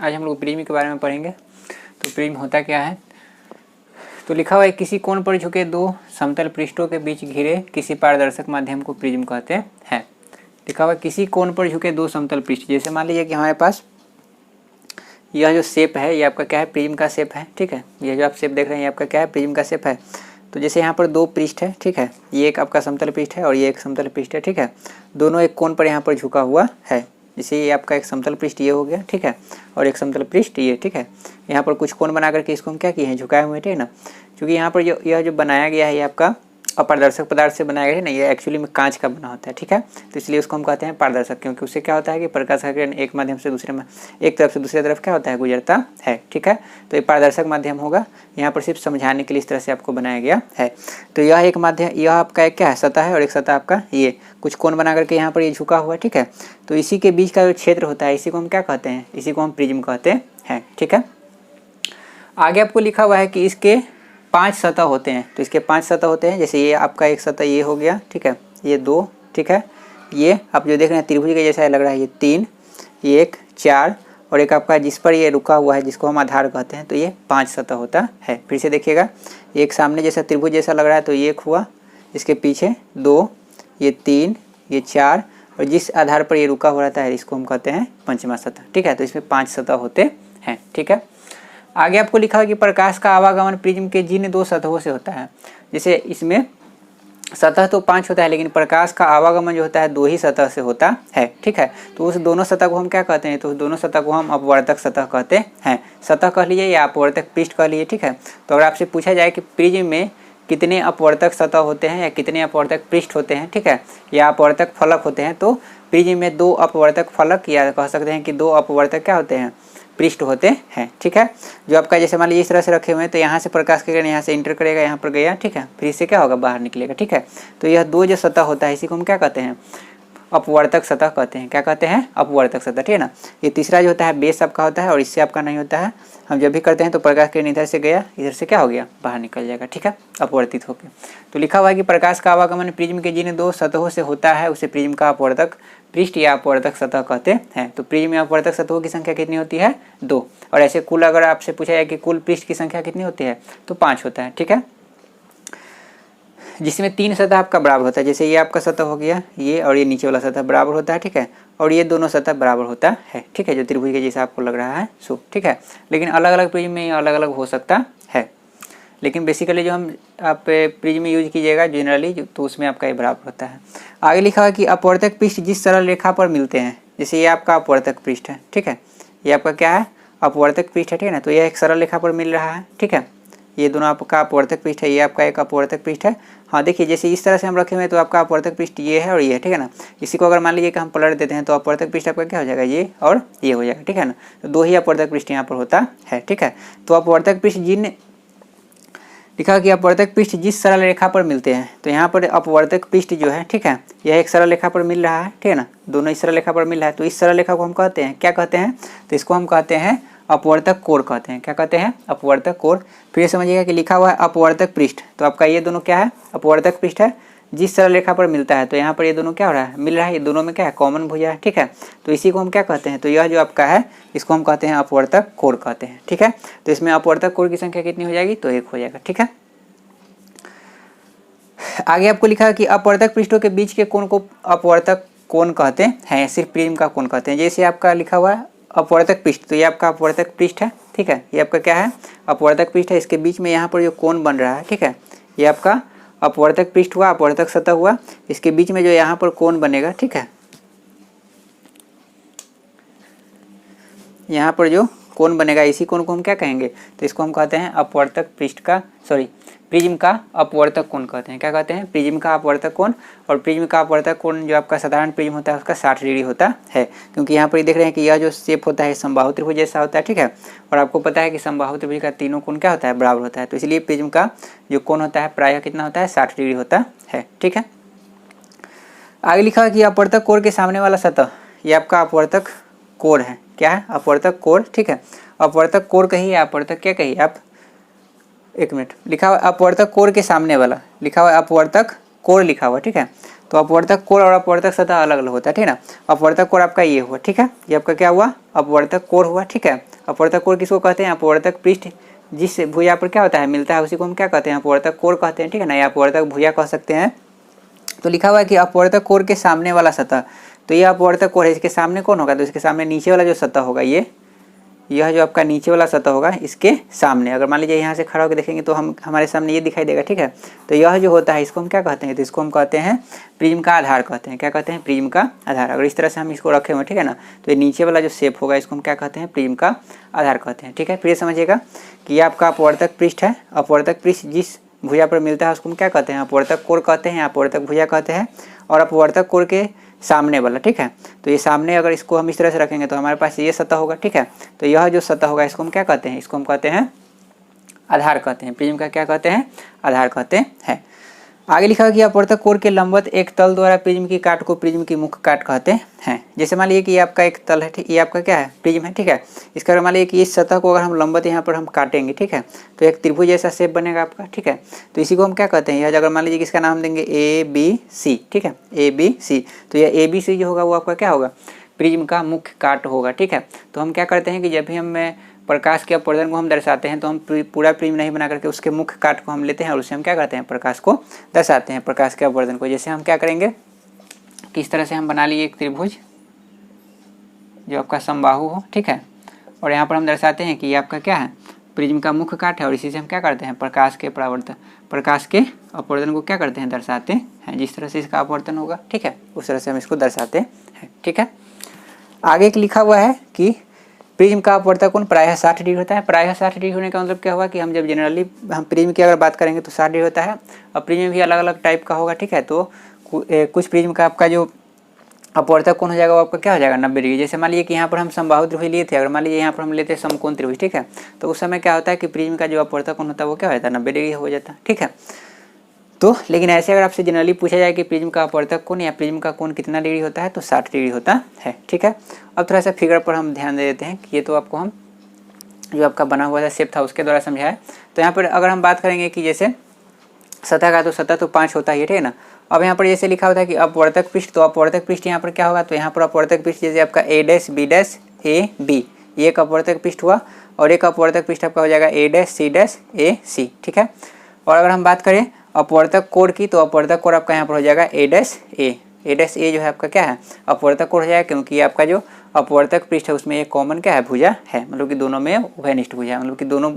आज हम लोग प्रिज्म के बारे में पढ़ेंगे। तो प्रिज्म होता क्या है, तो लिखा हुआ है किसी कोण पर झुके दो समतल पृष्ठों के बीच घिरे किसी पारदर्शक माध्यम को प्रिज्म कहते हैं। लिखा हुआ है किसी कोण पर झुके दो समतल पृष्ठ, जैसे मान लीजिए कि हमारे पास यह जो शेप है ये आपका क्या है, प्रिज्म का शेप है। ठीक है, ये जो आप शेप देख रहे हैं ये आपका क्या है, प्रिज्म का शेप है। तो जैसे यहाँ पर दो पृष्ठ है, ठीक है, ये एक आपका समतल पृष्ठ है और ये एक समतल पृष्ठ है। ठीक है, दोनों एक कोण पर यहाँ पर झुका हुआ है। जैसे ये आपका एक समतल पृष्ठ ये हो गया, ठीक है, और एक समतल पृष्ठ ये, ठीक है। यहाँ पर कुछ कोण बना करके इसको हम क्या किए हैं, झुकाए हुए, ठीक है ना। क्योंकि यहाँ पर यह जो बनाया गया है ये आपका अपारदर्शक पदार्थ से बनाया गया है ना, ये एक्चुअली में कांच का बना होता है। ठीक है, तो इसलिए उसको हम कहते हैं पारदर्शक, क्योंकि उससे क्या होता है कि प्रकाश का किरण एक माध्यम से दूसरे में, एक तरफ से दूसरी तरफ क्या होता है, गुजरता है। ठीक है, तो ये पारदर्शक माध्यम होगा। यहाँ पर सिर्फ समझाने के लिए इस तरह से आपको बनाया गया है। तो यह एक माध्यम, यह आपका एक क्या है, सतह है, और एक सतह आपका ये कुछ कोण बना करके यहाँ पर ये झुका हुआ है। ठीक है, तो इसी के बीच का जो क्षेत्र होता है इसी को हम क्या कहते हैं, इसी को हम प्रिज्म कहते हैं। ठीक है, आगे आपको लिखा हुआ है कि इसके 5 सतह होते हैं। तो इसके 5 सतह होते हैं। जैसे ये आपका एक सतह ये हो गया, ठीक है, ये 2, ठीक है, ये आप जो देख रहे हैं त्रिभुज के जैसा लग रहा है, ये 3, ये 1, 4, और एक आपका जिस पर ये रुका हुआ है जिसको हम आधार कहते हैं। तो ये 5 सतह होता है। फिर से देखिएगा, एक सामने जैसा त्रिभुज जैसा लग रहा है तो ये 1 हुआ, इसके पीछे 2, ये 3, ये 4, और जिस आधार पर ये रुका हुआ रहता है इसको हम कहते हैं पंचमा सतह। ठीक है, तो इसमें 5 सतह होते हैं। ठीक है, आगे आपको लिखा है कि प्रकाश का आवागमन प्रिज्म के जिन 2 सतहों से होता है। जैसे इसमें सतह तो 5 होता है, लेकिन प्रकाश का आवागमन जो होता है 2 ही सतह से होता है। ठीक है, तो उस दोनों सतह को हम क्या कहते हैं, तो उस दोनों सतह को हम अपवर्तक सतह कहते हैं। सतह कह लीजिए या अपवर्तक पृष्ठ कह लीजिए। ठीक है, तो अगर आपसे पूछा जाए कि प्रिज्म में कितने अपवर्तक सतह होते हैं या कितने अपवर्तक पृष्ठ होते हैं, ठीक है, या अपवर्तक फलक होते हैं, तो प्रिज्म में 2 अपवर्तक फलक या कह सकते हैं कि 2 अपवर्तक क्या होते हैं, पृष्ठ होते हैं। ठीक है, जो आपका जैसे मान लीजिए इस तरह से रखे हुए हैं, तो यहाँ से प्रकाश की किरण यहाँ से इंटर करेगा, यहाँ पर गया, ठीक है, फिर इससे क्या होगा, बाहर निकलेगा। ठीक है, तो यह 2 जो सतह होता है इसी को हम क्या कहते हैं, अपवर्तक सतह कहते हैं। क्या कहते हैं, अपवर्तक सतह। ठीक है ना। ये तीसरा जो होता है बेस आपका होता है और इससे आपका नहीं होता है। हम जब भी करते हैं तो प्रकाश किरण इधर से गया, इधर से क्या हो गया, बाहर निकल जाएगा। ठीक है, अपवर्तित होकर। तो लिखा हुआ है कि प्रकाश का आवागमन प्रिज्म के जिन 2 सतहों से होता है उसे प्रिज्म का अपवर्तक पृष्ठ या अपवर्तक सतह कहते हैं। तो प्रिज्म में अपवर्तक सतहों की संख्या कितनी होती है, 2। और ऐसे कुल अगर आपसे पूछा जाए कि कुल पृष्ठ की संख्या कितनी होती है, तो 5 होता है। ठीक है, जिसमें 3 सतह आपका बराबर होता है। जैसे ये आपका सतह हो गया, ये और ये नीचे वाला सतह बराबर होता है। ठीक है, और ये दोनों सतह बराबर होता है। ठीक है, जो त्रिभुज के जैसा आपको लग रहा है सो। ठीक है, लेकिन अलग अलग प्रिज्म में अलग अलग हो सकता है, लेकिन बेसिकली जो हम आप प्रिज्म में यूज कीजिएगा जनरली, तो उसमें आपका ये बराबर होता है। आगे लिखा है कि अपवर्तक पृष्ठ जिस सरल रेखा पर मिलते हैं। जैसे ये आपका अपवर्तक पृष्ठ है, ठीक है, ये आपका क्या है, अपवर्तक पृष्ठ है। ठीक है ना, तो यह एक सरल रेखा पर मिल रहा है। ठीक है, ये दोनों आपका अपवर्तक पृष्ठ है, ये आपका एक अपवर्तक पृष्ठ है। हाँ देखिए, जैसे इस तरह से हम रखे हुए हैं तो आपका अपवर्तक पृष्ठ ये है और ये है। ठीक है ना, इसी को अगर मान लीजिए कि हम पलट देते हैं तो अपवर्तक पृष्ठ आपका क्या हो जाएगा, ये और ये हो जाएगा। ठीक है ना, तो 2 ही अपवर्तक पृष्ठ यहाँ पर होता है। ठीक है, तो अपवर्तक पृष्ठ जिन लिखा कि अपवर्तक पृष्ठ जिस सरल रेखा पर मिलते हैं। तो यहाँ पर अपवर्तक पृष्ठ जो है, ठीक है, यह एक सरल रेखा पर मिल रहा है। ठीक है ना, दोनों इस सरल रेखा पर मिल रहा है। तो इस सरल रेखा को हम कहते हैं, क्या कहते हैं, तो इसको हम कहते हैं अपवर्तक कोण कहते हैं। क्या कहते हैं, अपवर्तक कोण। फिर समझिएगा कि लिखा हुआ है अपवर्तक पृष्ठ, तो आपका ये दोनों क्या है, अपवर्तक पृष्ठ है जिस सरल रेखा पर मिलता है। तो यहाँ पर ये दोनों क्या हो रहा है, मिल रहा है, ये दोनों में क्या है, कॉमन भुजा है। ठीक है, तो इसी को हम क्या कहते हैं, तो यह जो आपका है इसको हम कहते हैं अपवर्तक कोण कहते हैं। ठीक है, तो इसमें अपवर्तक कोण की संख्या कितनी हो जाएगी, तो 1 हो जाएगा। ठीक है, आगे आपको लिखा है कि अपवर्तक पृष्ठों के बीच के कोण को अपवर्तक कोण कहते हैं, सिर्फ प्रिज्म का कोण कहते हैं। जैसे आपका लिखा हुआ है अपवर्तक पृष्ठ, तो ये आपका अपवर्तक पृष्ठ है। ठीक है, ये आपका क्या है, अपवर्तक पृष्ठ है। इसके बीच में यहाँ पर जो कोण बन रहा है, ठीक है, ये आपका अपवर्तक पृष्ठ हुआ, अपवर्तक सतह हुआ। इसके बीच में जो यहाँ पर कोण बनेगा, ठीक है, यहाँ पर जो कोण बनेगा इसी कोण को हम क्या कहेंगे, तो इसको हम कहते हैं अपवर्तक पृष्ठ का प्रिज्म का अपवर्तक कोण कहते हैं। क्या कहते हैं, प्रिज्म का अपवर्तक कोण। और प्रिज्म का अपवर्तक कोण जो आपका साधारण प्रिज्म होता है उसका 60 डिग्री होता है, क्योंकि यहाँ पर ये देख रहे हैं कि यह जो शेप होता है समबाहु त्रिभुज जैसा होता है। ठीक है, और आपको पता है कि समबाहु त्रिभुज का तीनों कोण क्या होता है, बराबर होता है। तो इसलिए प्रिज्म का जो कोण होता है प्रायः कितना होता है, 60 डिग्री होता है। ठीक है, आगे लिखा है कि अपवर्तक कोण के सामने वाला सतह ये आपका अपवर्तक कोण है। क्या है, अपवर्तक कोण। ठीक है, अपवर्तक कोण कहिए, अपवर्तक क्या कहिए आप, एक मिनट, लिखा हुआ अपवर्तक कोण के सामने वाला, लिखा हुआ अपवर्तक कोण लिखा हुआ। ठीक है, तो अपवर्तक कोर और अपवर्तक सतह अलग अलग होता है, ठीक है ना। अपवर्तक कोर आपका ये हुआ, ठीक है, ये आपका क्या हुआ, अपवर्तक कोर हुआ, ठीक है। अपवर्तक कोर किसको कहते हैं, अपवर्तक पृष्ठ जिस भुजा पर क्या होता है मिलता है उसी को हम क्या कहते हैं, अपवर्तक कोर कहते हैं, ठीक है ना, या अपवर्तक भुजा कह सकते हैं। तो लिखा हुआ है कि अपवर्तक कोर के सामने वाला सतह, तो ये अपवर्तक कोर है, इसके सामने कौन होगा, तो इसके सामने नीचे वाला जो सतह होगा, यह जो आपका नीचे वाला सतह होगा इसके सामने, अगर मान लीजिए यहाँ से खड़ा होकर देखेंगे तो हमारे सामने ये दिखाई देगा, ठीक है। तो यह जो होता है इसको हम क्या कहते हैं, तो इसको हम कहते हैं प्रिज्म का आधार कहते हैं, क्या कहते हैं, प्रिज्म का आधार। अगर इस तरह से हम इसको रखे हुए, ठीक है ना, तो ये नीचे वाला जो शेप होगा इसको हम क्या कहते हैं, प्रिज्म का आधार कहते हैं, ठीक है। फिर समझिएगा कि ये आपका अपवर्तक पृष्ठ है, अपवर्तक पृष्ठ जिस भुजा पर मिलता है उसको हम क्या कहते हैं, अपवर्तक कोर कहते हैं, अपवर्तक भुजा कहते हैं। और अपवर्तक कोर के सामने वाला, ठीक है, तो ये सामने अगर इसको हम इस तरह से रखेंगे तो हमारे पास ये सतह होगा, ठीक है। तो यह जो सतह होगा इसको हम क्या कहते हैं, इसको हम कहते हैं आधार कहते हैं, प्रिज्म का क्या कहते हैं, आधार कहते हैं। आगे लिखा है कि अपवर्तक कोर के लंबवत एक तल द्वारा प्रिज्म की काट को प्रिज्म की मुख्य काट कहते हैं। जैसे मान लीजिए कि ये आपका एक तल है, ठीक, ये आपका क्या है, प्रिज्म है, ठीक है। इसका अगर मान लीजिए कि इस सतह को अगर हम लंबवत यहाँ पर हम काटेंगे, ठीक है, तो एक त्रिभुज जैसा शेप बनेगा आपका, ठीक है। तो इसी को हम क्या कहते हैं, यह अगर मान लीजिए कि इसका नाम देंगे ABC, ठीक है, ABC, तो यह ABC जो होगा वो आपका क्या होगा, प्रिज्म का मुख्य काट होगा, ठीक है। तो हम क्या करते हैं कि जब भी हम प्रकाश के अपवर्तन को हम दर्शाते हैं तो हम पूरा प्रिज्म नहीं बना करके उसके मुख्य काट को हम लेते हैं और उससे हम क्या करते हैं, प्रकाश को दर्शाते हैं, प्रकाश के अपवर्तन को। जैसे हम क्या करेंगे कि इस तरह से हम बना लिए एक त्रिभुज जो आपका समबाहु हो, ठीक है, और यहाँ पर हम दर्शाते हैं कि ये आपका क्या है, प्रिज्म का मुख्य काट है, और इसी से हम क्या करते हैं, प्रकाश के अपवर्तन को क्या करते हैं, दर्शाते हैं। जिस तरह से इसका अपवर्तन होगा, ठीक है, उस तरह से हम इसको दर्शाते हैं, ठीक है। आगे एक लिखा हुआ है कि प्रिज्म का अपवर्तक कोण प्रायः 60 डिग्री होता है। प्रायः 60 डिग्री होने का मतलब क्या हुआ कि हम जब जनरली हम प्रिज्म की अगर बात करेंगे तो 60 डिग्री होता है, और प्रिज्म भी अलग अलग टाइप का होगा, ठीक है। तो कुछ प्रिज्म का आपका जो अपवर्तक कोण हो जाएगा वो आपका क्या हो जाएगा, 90 डिग्री। जैसे मान लीजिए कि यहाँ पर हम समबाहु त्रिभुज लिए थे, अगर मान लीजिए यहाँ पर हम लेते हैं समकोण त्रिभुज, ठीक है, तो उस समय क्या होता है कि प्रिज्म का जो अपवर्तक कोण होता है वो क्या हो जाता है, 90 डिग्री हो जाता है, ठीक है। तो लेकिन ऐसे अगर आपसे जनरली पूछा जाए कि प्रिज्म का अपवर्तक कोण या प्रिज्म का कोण कितना डिग्री होता है तो 60 डिग्री होता है, ठीक है। अब थोड़ा सा फिगर पर हम ध्यान दे देते हैं कि ये तो आपको हम जो आपका बना हुआ था शेप था उसके द्वारा समझाया। तो यहाँ पर अगर हम बात करेंगे कि जैसे सतह का, तो सतह तो 5 होता है, ठीक है ना। अब यहाँ पर जैसे लिखा होता है कि अपवर्तक पृष्ठ, तो अपवर्तक पृष्ठ यहाँ पर क्या होगा, तो यहाँ पर अपवर्तक पृष्ठ जैसे आपका A', ये एक अपवर्तक पृष्ठ हुआ, और एक अपवर्तक पृष्ठ आपका हो जाएगा A', ठीक है। और अगर हम बात करें अपवर्तक कोण की, तो अपवर्तक कोण आपका यहाँ पर हो जाएगा A' जो है आपका क्या है, अपवर्तक कोण हो जाएगा, क्योंकि ये आपका जो अपवर्तक पृष्ठ है उसमें एक कॉमन क्या है, भुजा है, मतलब कि दोनों में उभयनिष्ठ भुजा, मतलब कि दोनों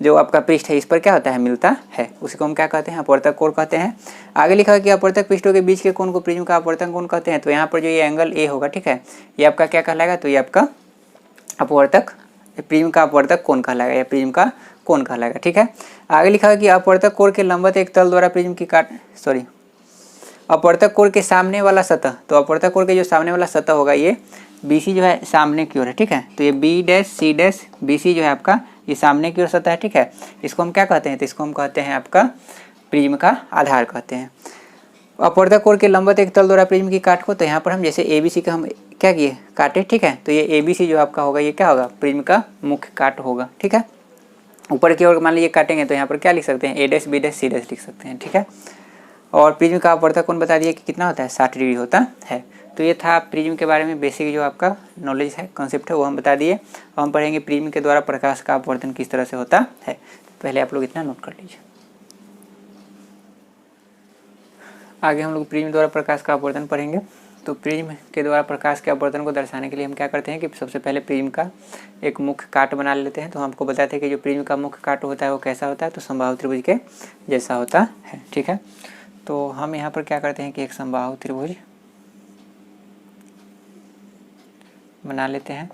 जो आपका पृष्ठ है इस पर क्या होता है, मिलता है, उसी को हम क्या कहते हैं, अपवर्तक कोण कहते हैं। आगे लिखा है कि अपवर्तक पृष्ठों के बीच के कोण को प्रिज्म का अपवर्तन कोण कहते हैं। तो यहाँ पर जो ये एंगल A होगा, ठीक है, ये आपका क्या कहलाएगा, तो ये आपका अपवर्तक प्रिज्म का अपवर्तक कोण कहलाएगा, या प्रिज्म का कोण कहलाएगा, ठीक है। आगे लिखा है कि अपवर्तक कोण के लंबवत एक तल द्वारा प्रिज्म की अपवर्तक कोण के सामने वाला सतह, तो अपवर्तक कोण के जो सामने वाला सतह होगा ये BC जो है सामने की ओर है, ठीक है। तो ये B', जो है आपका ये सामने की ओर सतह है, ठीक है। इसको हम क्या कहते हैं, तो इसको हम कहते हैं आपका प्रिज्म का आधार कहते हैं। अपवर्तक कोण के लंबवत एक तल द्वारा प्रिज्म की काट को, तो यहाँ पर हम जैसे ABC का हम क्या किए, काटे, ठीक है। तो ये ABC जो आपका होगा ये क्या होगा, प्रिज्म का मुख्य काट होगा, ठीक है। ऊपर की ओर मान लीजिए काटेंगे तो यहाँ पर क्या लिख सकते हैं, A', B', C' लिख सकते हैं, ठीक है। और प्रिज्म का अपवर्तक कोण बता दिए कि कितना होता है, 60 डिग्री होता है। तो ये था प्रिज्म के बारे में बेसिक जो आपका नॉलेज है, कॉन्सेप्ट है, वो हम बता दिए। अब हम पढ़ेंगे प्रिज्म के द्वारा प्रकाश का अपवर्तन किस तरह से होता है। पहले आप लोग इतना नोट कर लीजिए। आगे हम लोग प्रिज्म द्वारा प्रकाश का अपवर्तन पढ़ेंगे। तो प्रिज्म के द्वारा प्रकाश के अपवर्तन को दर्शाने के लिए हम क्या करते हैं कि सबसे पहले प्रिज्म का एक मुख्य काट बना लेते हैं। तो हमको बताते हैं कि जो प्रिज्म का मुख्य काट होता है वो कैसा होता है, तो समबाहु त्रिभुज के जैसा होता है, ठीक है। तो हम यहाँ पर क्या करते हैं कि एक समबाहु त्रिभुज बना लेते हैं,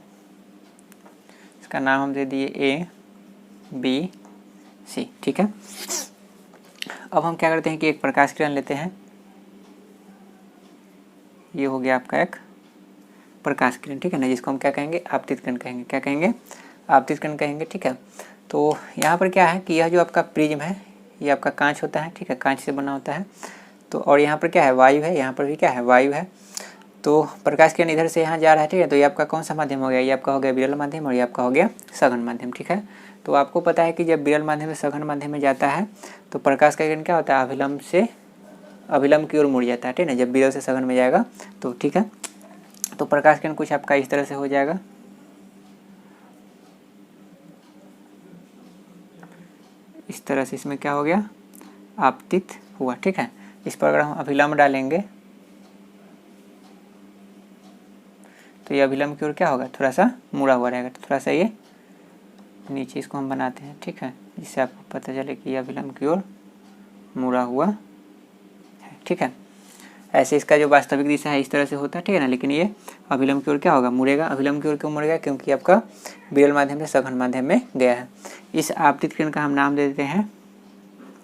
इसका नाम हम दे दिए ABC, ठीक है। अब हम क्या करते हैं कि एक प्रकाश किरण लेते हैं, ये हो गया आपका एक प्रकाश किरण, ठीक है ना, जिसको हम क्या कहेंगे, आपतित किरण कहेंगे, क्या कहेंगे, आपतित किरण कहेंगे, ठीक है। तो यहाँ पर क्या है कि यह जो आपका प्रिज्म है ये आपका कांच होता है, ठीक है, कांच से बना होता है। तो और यहाँ पर क्या है, वायु है, यहाँ पर भी क्या है, वायु है। तो प्रकाश किरण इधर से यहाँ जा रहा है, ठीक है। तो ये आपका कौन सा माध्यम हो गया, ये आपका हो गया विरल माध्यम, और ये आपका हो गया सघन माध्यम, ठीक है। तो आपको पता है कि जब विरल माध्यम से सघन माध्यम में जाता है तो प्रकाश का किरण क्या होता है, अभिलंब की ओर मुड़ जाता है, ठीक है, जब विरल से सघन में जाएगा तो, ठीक है। तो प्रकाश किरण कुछ आपका इस तरह से हो जाएगा, इस तरह से इसमें क्या हो गया, आपतित हुआ, ठीक है। इस पर अगर हम अभिलंब डालेंगे तो ये अभिलंब की ओर क्या होगा, थोड़ा सा मुड़ा हुआ रहेगा। तो थोड़ा सा ये नीचे इसको हम बनाते हैं, ठीक है, जिससे आपको पता चले कि ये अभिलंब की ओर मुड़ा हुआ है, ठीक है। ऐसे इसका जो वास्तविक दिशा है इस तरह से होता है, ठीक है ना, लेकिन ये अभिलंब की ओर क्या होगा, मुड़ेगा। अभिलंब की ओर क्यों मुड़ेगा, क्योंकि आपका विरल माध्यम से सघन माध्यम में गया है। इस आपतित किरण का हम नाम दे देते हैं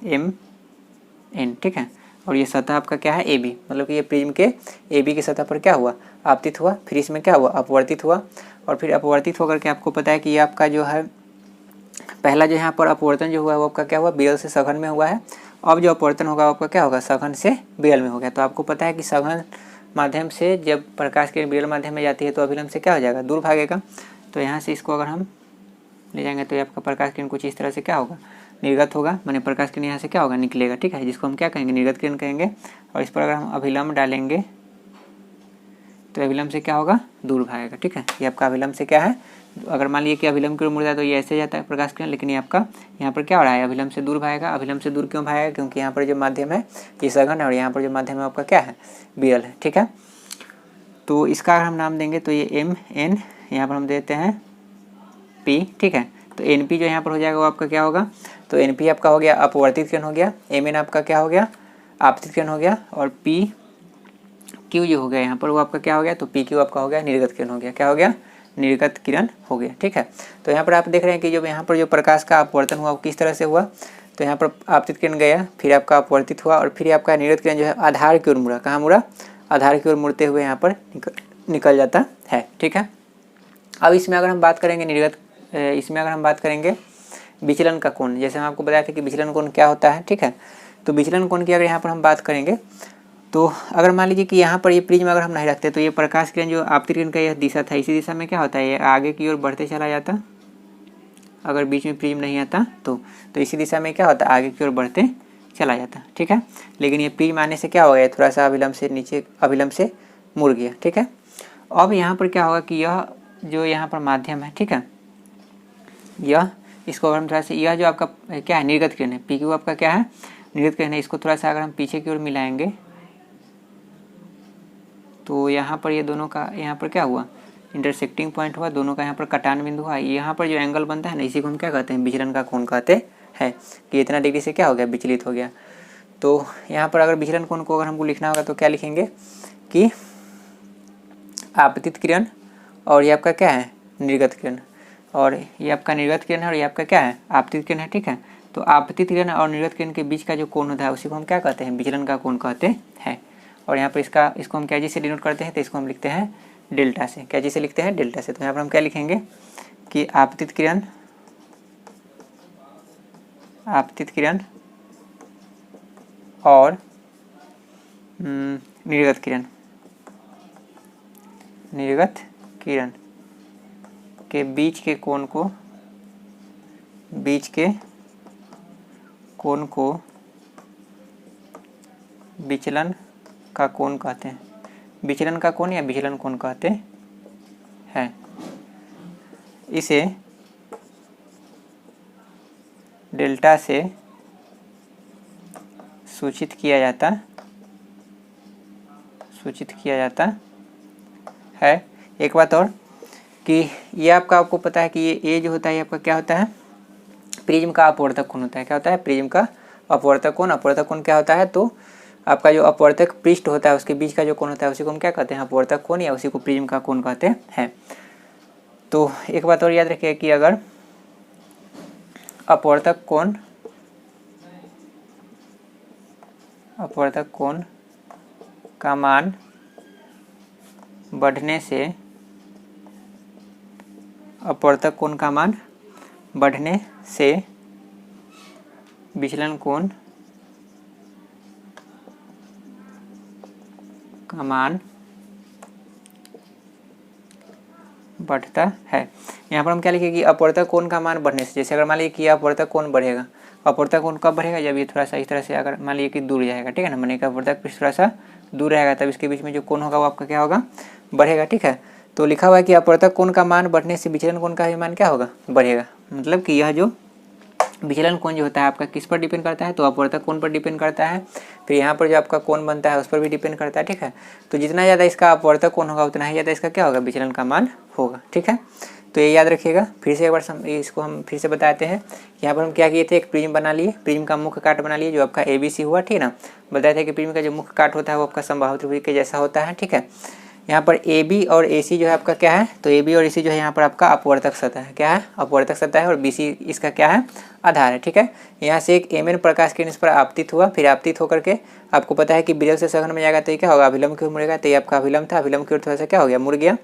MN, ठीक है। और ये सतह आपका क्या है, AB, मतलब कि ये प्रिज्म के AB की सतह पर क्या हुआ, आपतित हुआ। फिर इसमें क्या हुआ, अपवर्तित हुआ। और फिर अपवर्तित होकर के आपको पता है कि ये आपका जो है पहला जो यहाँ पर अपवर्तन जो हुआ है वो आपका क्या हुआ, विरल से सघन में हुआ है। अब जो अपवर्तन होगा वो आपका क्या होगा, सघन से विरल में हो गया। तो आपको पता है कि सघन माध्यम से जब प्रकाश किरण विरल माध्यम में जाती है तो अभिलंब से क्या हो जाएगा, दूर भागेगा। तो यहाँ से इसको अगर हम ले जाएंगे तो आपका प्रकाश किरण कुछ इस तरह से क्या होगा, निर्गत होगा, माने प्रकाश किरण यहाँ से क्या होगा, निकलेगा, ठीक है, जिसको हम क्या कहेंगे, निर्गत किरण कहेंगे। और इस पर अगर हम अभिलंब डालेंगे तो अभिलंब से क्या होगा, दूर भागेगा, ठीक है। ये आपका अभिलंब से क्या है, अगर मान लीजिए कि अभिलंब की ओर मुड़ जाए तो ये ऐसे जाता है प्रकाश किरण, लेकिन ये आपका यहाँ पर क्या हो रहा है, अभिलंब से दूर भागेगा। अभिलंब से दूर क्यों भागेगा, क्योंकि यहाँ पर जो माध्यम है ये सघन है और यहाँ पर जो माध्यम है आपका क्या है, विरल है, ठीक है। तो इसका अगर हम नाम देंगे तो ये MN, यहाँ पर हम देते हैं P, ठीक है। तो NP जो यहाँ पर हो जाएगा वो आपका क्या होगा, तो NP आपका हो गया अपवर्तित किरण हो गया, MN आपका क्या हो गया, आपतित किरण हो गया, और PQ जो हो गया यहाँ पर वो आपका क्या हो गया, तो PQ आपका हो गया निर्गत किरण हो गया, क्या हो गया, निर्गत किरण हो गया, ठीक है। तो यहाँ पर आप देख रहे हैं कि जब यहाँ पर जो प्रकाश का अपवर्तन हुआ वो किस तरह से हुआ, तो यहाँ पर आपतित किरण गया, फिर आपका अपवर्तित हुआ, और फिर आपका निर्गत किरण जो है आधार की ओर मुड़ा। कहाँ मुड़ा, आधार की ओर मुड़ते हुए यहाँ पर निकल जाता है, ठीक है। अब इसमें अगर हम बात करेंगे इसमें अगर हम बात करेंगे विचलन का कोण, जैसे हम आपको बताया था कि विचलन कोण क्या होता है, ठीक है। तो विचलन कोण की अगर यहाँ पर हम बात करेंगे तो अगर मान लीजिए कि यहाँ पर ये प्रिज्म अगर हम नहीं रखते तो ये प्रकाश किरण जो आपतित किरण का यह दिशा था, इसी दिशा में क्या होता है, ये आगे की ओर बढ़ते चला जाता। अगर बीच में प्रिज्म नहीं आता तो इसी दिशा में क्या होता है, आगे की ओर बढ़ते चला जाता, ठीक है। लेकिन ये प्रिज्म आने से क्या हो गया, थोड़ा सा अभिलंब से नीचे, अभिलंब से मुड़ गया, ठीक है। अब यहाँ पर क्या होगा कि यह जो यहाँ पर माध्यम है, ठीक है, यह इसको अगर हम थोड़ा सा, यह जो आपका क्या है, निर्गत किरण है, PQ आपका क्या है, निर्गत किरण है। इसको थोड़ा सा अगर हम पीछे की ओर मिलाएंगे तो यहाँ पर ये दोनों का यहाँ पर क्या हुआ, इंटरसेक्टिंग पॉइंट हुआ, दोनों का यहाँ पर कटान बिंदु हुआ। यहाँ पर जो एंगल बनता है ना, इसी को हम क्या कहते हैं, विचलन का कोण कहते हैं, कि इतना डिग्री से क्या हो गया, विचलित हो गया। तो यहाँ पर अगर विचलन कोण को अगर हमको लिखना होगा तो क्या लिखेंगे कि आपतित किरण और ये आपका क्या है, निर्गत किरण, और ये आपका निर्गत किरण है और ये आपका क्या है, आपतित किरण है, ठीक है। तो आपतित किरण और निर्गत किरण के बीच का जो कोण होता है उसी को हम क्या कहते हैं, विचलन का कोण कहते हैं। और यहाँ पर इसको हम क्या चीज़ से डिनोट करते हैं, तो इसको हम लिखते हैं डेल्टा से। क्या चीज़ से लिखते हैं, डेल्टा से। तो यहाँ पर हम क्या लिखेंगे कि आपतित किरण और निर्गत किरण के बीच के कोण को विचलन का कोण कहते हैं। विचलन का कोण या विचलन कोण कहते हैं। इसे डेल्टा से सूचित किया जाता है। एक बात और कि ये आपको पता है कि ये जो होता है ये आपका क्या होता है, प्रिज्म का अपवर्तक कोण होता है। क्या होता है, प्रिज्म का अपवर्तक कोण। अपवर्तक कोण क्या होता है, तो आपका जो अपवर्तक पृष्ठ होता है उसके बीच का जो कोण होता है उसी को हम क्या कहते हैं, अपवर्तक कोण, या उसी को प्रिज्म का कोण कहते हैं। तो एक बात और याद रखिए कि अगर अपवर्तक कोण का मान बढ़ने से विचलन कोण का मान बढ़ता है। यहाँ पर हम क्या लिखेंगे कि अपवर्तक कोण का मान बढ़ने से, जैसे अगर मान लीजिए कि अपवर्तक कोण बढ़ेगा अपवर्तक कोण कब बढ़ेगा, जब ये थोड़ा सा इस तरह से अगर मान लीजिए कि दूर जाएगा, ठीक है ना, माने अपवर्तक पृष्ठ थोड़ा सा दूर रहेगा तब इसके बीच में जो कोण होगा वो आपका क्या होगा, बढ़ेगा, ठीक है। तो लिखा हुआ है कि अपवर्तक कोण का मान बढ़ने से विचलन कोण का भी मान क्या होगा, बढ़ेगा। मतलब कि यह जो विचलन कोण जो होता है आपका किस पर डिपेंड करता है, तो अपवर्तक कोण पर डिपेंड करता है। फिर यहाँ पर जो आपका कोण बनता है उस पर भी डिपेंड करता है, ठीक है। तो जितना ज़्यादा इसका अपवर्तक कोण होगा उतना ही ज़्यादा इसका क्या होगा, विचलन का मान होगा, ठीक है। तो ये याद रखिएगा। फिर से एक बार इसको हम फिर से बताते हैं। यहाँ पर हम क्या किए थे, एक प्रिज्म बना लिए, प्रिज्म का मुख्य काट बना लिए जो आपका ABC हुआ, ठीक है ना। बताया था कि प्रिज्म का जो मुख्य काट होता है वो आपका समबाहु त्रिभुज के जैसा होता है, ठीक है। यहाँ पर AB और AC जो है आपका क्या है, तो AB और AC जो है यहाँ पर आपका अपवर्तक सतह है, क्या है, अपवर्तक सतह है, और BC इसका क्या है, आधार है, ठीक है। यहाँ से एक MN प्रकाश किरण इस पर आपतित हुआ, फिर आपतित होकर के आपको पता है कि विरल से सघन में जाएगा तो ये क्या होगा, अभिलंब की ओर मुड़ेगा, तो ये आपका अभिलंब था, अभिलंब की ओर थोड़ा सा क्या हो गया, मुड़ गया,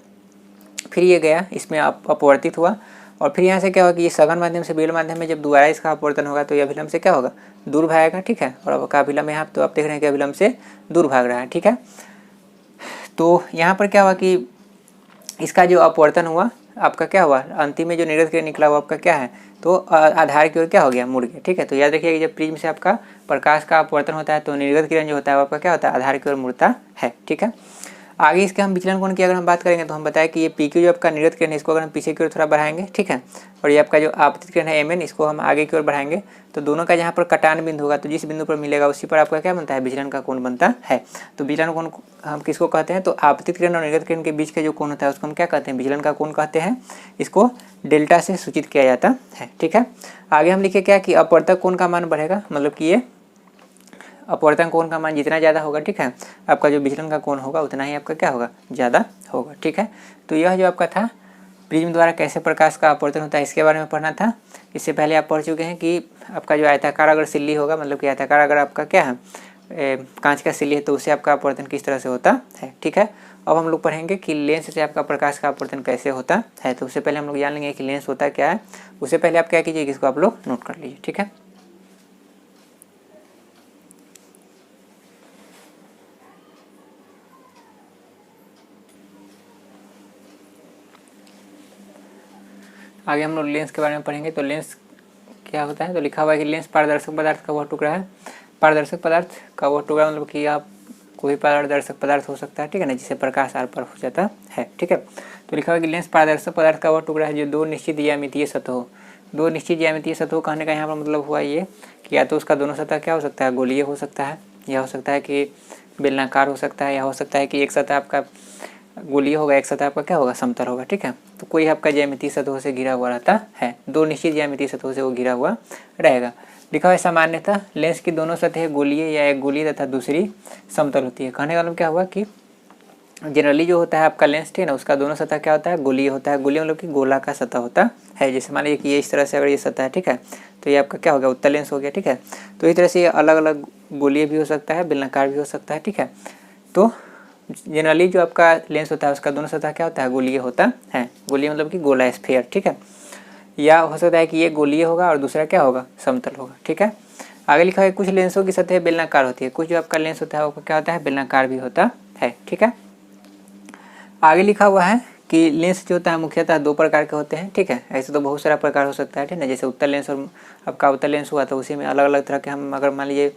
फिर ये गया इसमें अपवर्तित हुआ, और फिर यहाँ से क्या होगा कि ये सघन माध्यम से विरल माध्यम में जब दोबारा इसका अपवर्तन होगा तो ये अभिलंब से क्या होगा, दूर भागेगा, ठीक है। और आपका अभिलंब यहाँ तो आप देख रहे हैं कि अभिलंब से दूर भाग रहा है, ठीक है। तो यहाँ पर क्या हुआ कि इसका जो अपवर्तन हुआ आपका क्या हुआ, अंतिम में जो निर्गत किरण निकला हुआ आपका क्या है, तो आधार की ओर क्या हो गया, मुड़ गया, ठीक है। तो याद रखिए कि जब प्रिज्म से आपका प्रकाश का अपवर्तन होता है तो निर्गत किरण जो होता है वो आपका क्या होता है, आधार की ओर मुड़ता है, ठीक है। आगे इसके हम विचलन कोण की अगर हम बात करेंगे तो हम बताएं कि ये PQ जो आपका निर्गत किरण है इसको अगर हम पीछे की ओर थोड़ा बढ़ाएंगे, ठीक है, और ये आपका जो आपतित किरण है MN इसको हम आगे की ओर बढ़ाएंगे, तो दोनों का जहाँ पर कटान बिंदु होगा तो जिस बिंदु पर मिलेगा उसी पर आपका क्या बनता है, विचलन का कोण बनता है। तो विचलन कोण हम किसको कहते हैं, तो आपतित किरण और निर्गत किरण के बीच का जो कोण होता है उसको हम क्या कहते हैं, विचलन का कोण कहते हैं। इसको डेल्टा से सूचित किया जाता है, ठीक है। आगे हम लिखे क्या कि अपवर्तक कोण का मान बढ़ेगा, मतलब कि ये अपवर्तन कोण का मान जितना ज़्यादा होगा, ठीक है, आपका जो विचलन का कोण होगा उतना ही आपका क्या होगा, ज़्यादा होगा, ठीक है। तो यह जो आपका था प्रिज्म द्वारा कैसे प्रकाश का अपवर्तन होता है इसके बारे में पढ़ना था। इससे पहले आप पढ़ चुके हैं कि आपका जो आयताकार अगर सिल्ली होगा, मतलब कि आयताकार अगर आपका क्या है कांच का सिल्ली है तो उससे आपका अपवर्तन किस तरह से होता है, ठीक है। अब हम लोग पढ़ेंगे कि लेंस से आपका प्रकाश का अपवर्तन कैसे होता है। तो उससे पहले हम लोग जान लेंगे कि लेंस होता क्या है। उससे पहले आप क्या कीजिए, इसको आप लोग नोट कर लीजिए, ठीक है। आगे हम लोग लेंस के बारे में पढ़ेंगे। तो लेंस क्या होता है, तो लिखा हुआ है कि लेंस पारदर्शक पदार्थ का वह टुकड़ा है, पारदर्शक पदार्थ का वह टुकड़ा, मतलब कि आप कोई पारदर्शक पदार्थ हो सकता है, ठीक है ना, जिससे प्रकाश आर पार हो जाता है, ठीक है। तो लिखा हुआ है कि लेंस पारदर्शक पदार्थ का वह टुकड़ा है जो दो निश्चित ज्यामितीय सतहों, दो निश्चित ज्यामितीय सतहों कहने का यहाँ पर मतलब हुआ ये कि या तो उसका दोनों सतह क्या हो सकता है, गोलीय हो सकता है, या हो सकता है कि बेलनाकार हो सकता है, या हो सकता है कि एक सतह आपका गोलीय होगा, एक सतह आपका क्या होगा, समतल होगा, ठीक है। तो कोई आपका ज्यामितीय सतहों से घिरा हुआ रहता है, दो निश्चित ज्यामितीय सतहों से वो घिरा हुआ रहेगा। लिखा हुआ है सामान्यतः लेंस की दोनों सतहें गोलीय या एक गोलीय तथा दूसरी समतल होती है। कहने का मतलब क्या हुआ कि जनरली जो होता है आपका लेंस, ठीक है ना, उसका दोनों सतह क्या होता है, गोलीय होता है। गोलीय मतलब कि गोला का सतह होता है। जैसे मान लीजिए कि ये इस तरह से अगर ये सतह है, ठीक है, तो ये आपका क्या हो गया, उत्तल लेंस हो गया, ठीक है। तो इस तरह से ये अलग अलग गोलीय भी हो सकता है, बेलनाकार भी हो सकता है, ठीक है। तो जनरली जो आपका लेंस होता है उसका दोनों सतह क्या होता है, गोलीय होता है। गोलीय मतलब कि गोला स्फीयर, ठीक है। या हो सकता है कि ये गोलीय होगा और दूसरा क्या होगा, समतल होगा, ठीक है। आगे लिखा है कुछ लेंसों की सतह बेलनाकार होती है, कुछ जो आपका लेंस होता है वो क्या होता है, बेलनाकार भी होता है, ठीक है। आगे लिखा हुआ है कि लेंस जो होता है मुख्यतः दो प्रकार के होते हैं, ठीक है। ऐसे तो बहुत सारा प्रकार हो सकता है, ठीक है। जैसे उत्तल लेंस और आपका अवतल लेंस हुआ तो उसी में अलग अलग तरह के हम अगर मान लीजिए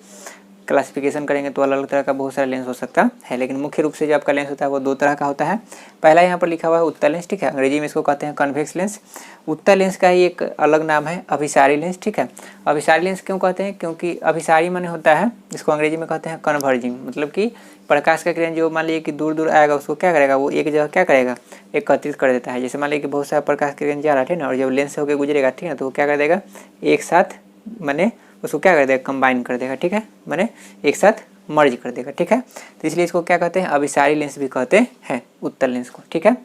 क्लासिफिकेशन करेंगे तो अलग अलग तरह का बहुत सारा लेंस हो सकता है। लेकिन मुख्य रूप से जो आपका लेंस होता है वो दो तरह का होता है। पहला यहाँ पर लिखा हुआ है उत्तल लेंस, ठीक है, अंग्रेजी में इसको कहते हैं कन्वेक्स लेंस। उत्तल लेंस का ही एक अलग नाम है अभिसारी लेंस, ठीक है। अभिसारी लेंस क्यों कहते हैं, क्योंकि अभिसारी माने होता है, इसको अंग्रेजी में कहते हैं कन्वर्जिंग, मतलब कि प्रकाश का किरण जो मान लीजिए कि दूर दूर आएगा उसको क्या करेगा, वो एक जगह क्या करेगा, एकत्रित कर देता है। जैसे मान लीजिए कि बहुत सारा प्रकाश का किरण जा रहा है ना, और जब लेंस से होकर गुजरेगा, ठीक है, तो वो क्या कर देगा, एक साथ माने उसको क्या कर देगा, कंबाइन कर देगा, ठीक है, माने एक साथ मर्ज कर देगा, ठीक है। तो इसलिए इसको क्या कहते हैं, अभिसारी लेंस भी कहते हैं उत्तल लेंस को, ठीक है।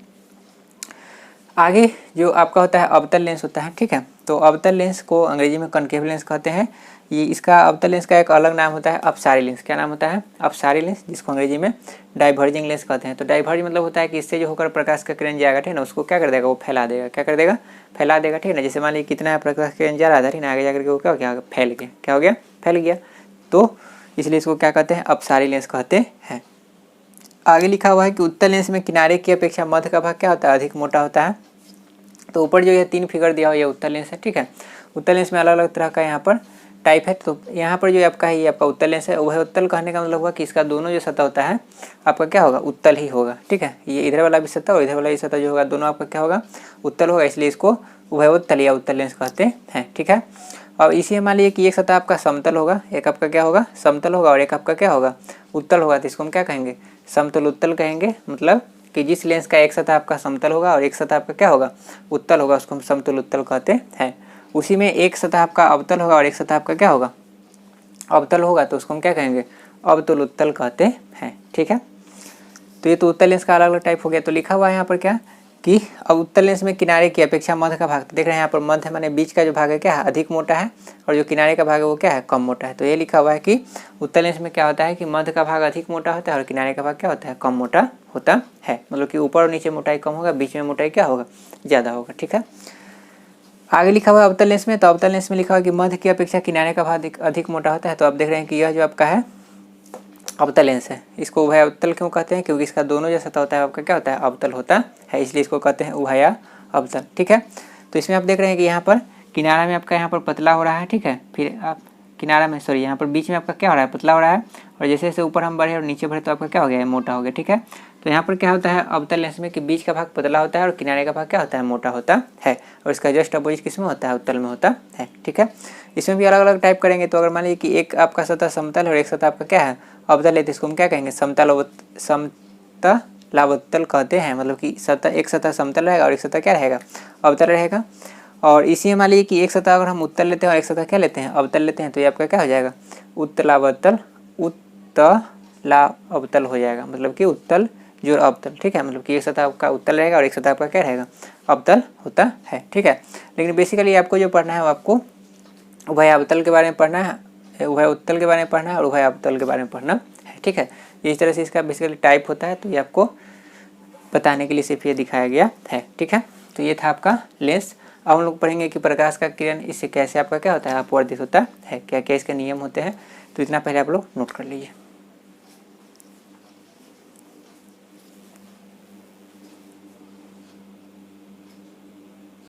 आगे जो आपका होता है अवतल लेंस होता है, ठीक है। तो अवतल लेंस को अंग्रेजी में कनकेव लेंस कहते हैं। ये इसका अवतल लेंस का एक अलग नाम होता है अपसारी लेंस। क्या नाम होता है, अपसारी लेंस, जिसको अंग्रेजी में डाइवर्जिंग लेंस कहते हैं। तो डाइवर्ज मतलब होता है कि इससे जो होकर प्रकाश का किरण जाएगा, ठीक है ना, उसको क्या कर देगा, वो फैला देगा, क्या कर देगा, फैला देगा, ठीक है ना। जैसे मान लीजिए कितना प्रकाश किरण जा रहा था, ठीक है, आगे जाकर के वो क्या हो गया, फैल गया, क्या हो गया, फैल गया। तो इसलिए इसको क्या कहते हैं, अपसारी लेंस कहते हैं। आगे लिखा हुआ है कि उत्तल लेंस में किनारे की अपेक्षा मध्य का भाग क्या होता है, अधिक मोटा होता है। तो ऊपर जो ये तीन फिगर दिया हुआ ये उत्तल लेंस है, ठीक है। उत्तल लेंस में अलग अलग तरह का यहाँ पर टाइप है। तो यहाँ पर जो आपका है ये आपका उत्तल लेंस है। उभय उत्तल कहने का मतलब हुआ कि इसका दोनों जो सतह होता है आपका क्या होगा, उत्तल ही होगा। ठीक है, ये इधर वाला भी सतह और इधर वाला भी सतह जो होगा दोनों आपका क्या होगा, उत्तल होगा, इसलिए इसको उभयोत्तल या उत्तल लेंस कहते हैं। ठीक है, और इसी मान लीजिए कि एक सतह आपका समतल होगा, एक आपका क्या होगा, समतल होगा, और एक आपका क्या होगा, उत्तल होगा। तो इसको हम क्या कहेंगे, समतल उत्तल कहेंगे। मतलब कि जिस लेंस का एक सतह आपका समतल होगा और एक सतह आपका क्या होगा, उत्तल होगा, उसको हम समतल उत्तल कहते हैं। उसी में एक सतह आपका अवतल होगा और एक सतह आपका क्या होगा, अवतल होगा, तो उसको हम क्या कहेंगे, अवतल उत्तल कहते हैं। ठीक है, तो ये तो उत्तल लेंस का अलग अलग टाइप हो गया। तो लिखा हुआ है यहाँ पर क्या कि अब उत्तल लेंस में किनारे की अपेक्षा मध्य का भाग, देख रहे हैं यहाँ पर मध्य माने बीच का जो भाग है क्या है, अधिक मोटा है, और जो किनारे का भाग है वो क्या है, कम मोटा है। तो ये लिखा हुआ है कि उत्तल लेंस में क्या होता है कि मध्य का भाग अधिक मोटा होता है और किनारे का भाग क्या होता है, कम मोटा होता है। मतलब कि ऊपर और नीचे मोटाई कम होगा, बीच में मोटाई क्या होगा, ज़्यादा होगा। ठीक है, आगे लिखा हुआ है अवतल लेंस में, तो अवतल लेंस में लिखा हुआ है कि मध्य की अपेक्षा किनारे का भाग अधिक मोटा होता है। तो आप देख रहे हैं कि यह जो आपका है अवतल लेंस है, इसको उभय अवतल क्यों कहते हैं, क्योंकि इसका दोनों जो सतह होता है आपका क्या होता है, अवतल होता है, इसलिए इसको कहते हैं उभय अवतल। ठीक है, तो इसमें आप देख रहे हैं कि यहाँ पर किनारा में आपका यहाँ पर पतला हो रहा है। ठीक है, फिर आप किनारा में सॉरी यहाँ पर बीच में आपका क्या हो रहा है, पतला हो रहा है, और जैसे जैसे ऊपर हम बढ़े और नीचे बढ़े तो आपका क्या हो गया है, मोटा हो गया। ठीक है, तो यहाँ पर क्या होता है अवतल लेंस में कि बीच का भाग पतला होता है और किनारे का भाग क्या होता है, मोटा होता है, और इसका जस्ट अपोजिट किस में होता है, उत्तल में होता है। ठीक है, इसमें भी अलग अलग टाइप करेंगे। तो अगर मान लीजिए कि एक आपका सतह समतल और एक सतह आपका क्या है, अवतल है, तो इसको हम क्या कहेंगे, समतलावतल कहते हैं। मतलब कि सतह एक सतह समतल रहेगा और एक सतह क्या रहेगा, अवतल रहेगा। और इसी में मान लीजिए कि एक सतह अगर हम उत्तल लेते हैं और एक सतह क्या लेते हैं, अवतल लेते हैं, तो ये आपका क्या हो जाएगा, उत्तलावतल उत्तलावतल हो जाएगा। मतलब कि उत्तल जो अवतल। ठीक है, मतलब कि एक सतह आपका उत्तल रहेगा और एक सतह आपका क्या रहेगा, अवतल होता है। ठीक है, लेकिन बेसिकली आपको जो पढ़ना है वो आपको उभय अवतल के बारे में पढ़ना है, उभय उत्तल के बारे में पढ़ना है और उभय अवतल के बारे में पढ़ना है। ठीक है, इस तरह से इसका बेसिकली टाइप होता है, तो ये आपको बताने के लिए सिर्फ ये दिखाया गया है। ठीक है, तो ये था आपका लेंस। अब हम लोग पढ़ेंगे कि प्रकाश का किरण इससे कैसे आपका क्या होता है, अपवर्तित होता है, क्या क्या इसके नियम होते हैं। तो इतना पहले आप लोग नोट कर लीजिए।